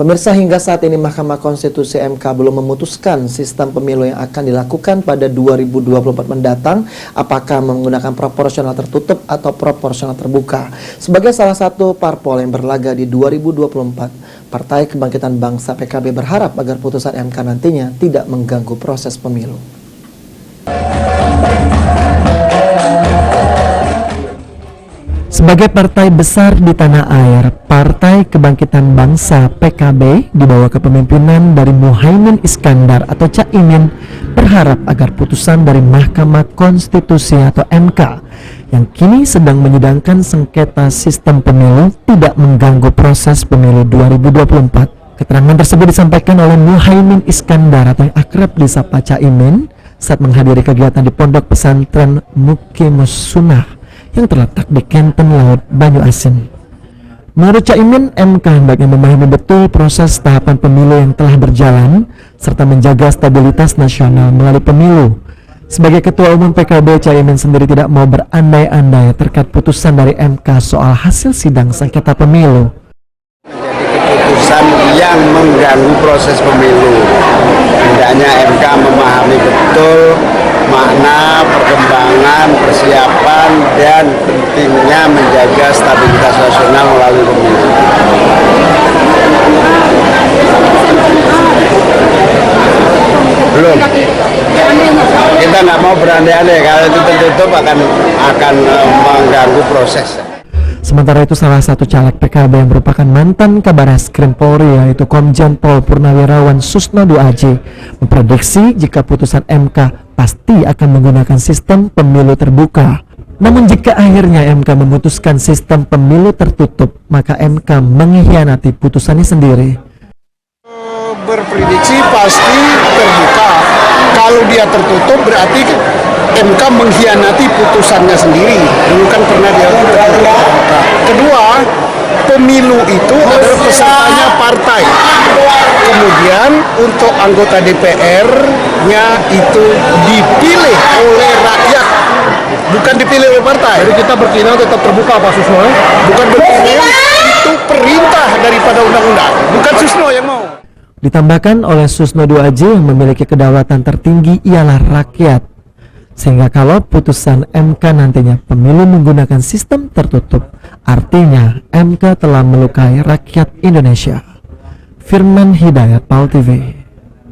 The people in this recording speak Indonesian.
Pemirsa, hingga saat ini Mahkamah Konstitusi MK belum memutuskan sistem pemilu yang akan dilakukan pada 2024 mendatang, apakah menggunakan proporsional tertutup atau proporsional terbuka. Sebagai salah satu parpol yang berlaga di 2024, Partai Kebangkitan Bangsa PKB berharap agar putusan MK nantinya tidak mengganggu proses pemilu. Sebagai partai besar di tanah air, Partai Kebangkitan Bangsa PKB di bawah kepemimpinan dari Muhaimin Iskandar atau Caimin berharap agar putusan dari Mahkamah Konstitusi atau MK yang kini sedang menyidangkan sengketa sistem pemilu tidak mengganggu proses pemilu 2024. Keterangan tersebut disampaikan oleh Muhaimin Iskandar atau yang akrab disapa Caimin saat menghadiri kegiatan di Pondok Pesantren Muqimus Sunnah yang terletak di Kenten Laut Banyu Asin. Menurut Caimin, MK hendaknya memahami betul proses tahapan pemilu yang telah berjalan serta menjaga stabilitas nasional melalui pemilu. Sebagai Ketua Umum PKB, Caimin sendiri tidak mau berandai-andai terkait putusan dari MK soal hasil sidang sengketa pemilu. Menjadi keputusan yang mengganggu proses pemilu. Hendaknya MK memahami betul makna, perkembangan, persiapan, dan pentingnya menjaga stabilitas nasional melalui pemilu. Belum. Kita nggak mau berandai-andai, kalau itu tertutup akan mengganggu proses. Sementara itu, salah satu caleg PKB yang merupakan mantan Kabareskrim Polri yaitu Komjen Pol Purnawirawan Susnodi Aji memprediksi jika putusan MK pasti akan menggunakan sistem pemilu terbuka. Namun jika akhirnya MK memutuskan sistem pemilu tertutup, maka MK mengkhianati putusannya sendiri. Berprediksi pasti terbuka. Kalau dia tertutup berarti MK mengkhianati putusannya sendiri. Dulu kan pernah dia terbuka. Kedua, pemilu itu adalah pesertanya partai. Kemudian untuk anggota DPR-nya itu dipilih oleh rakyat, bukan dipilih oleh partai. Jadi kita berkeyakinan tetap terbuka, Pak Susno. Bukan berkeyakinan, itu perintah daripada undang-undang, bukan Susno yang mau. Ditambahkan oleh Susnodi Aji yang memiliki kedaulatan tertinggi ialah rakyat. Sehingga kalau putusan MK nantinya pemilu menggunakan sistem tertutup, artinya MK telah melukai rakyat Indonesia. Firman Hidayat, PAL TV.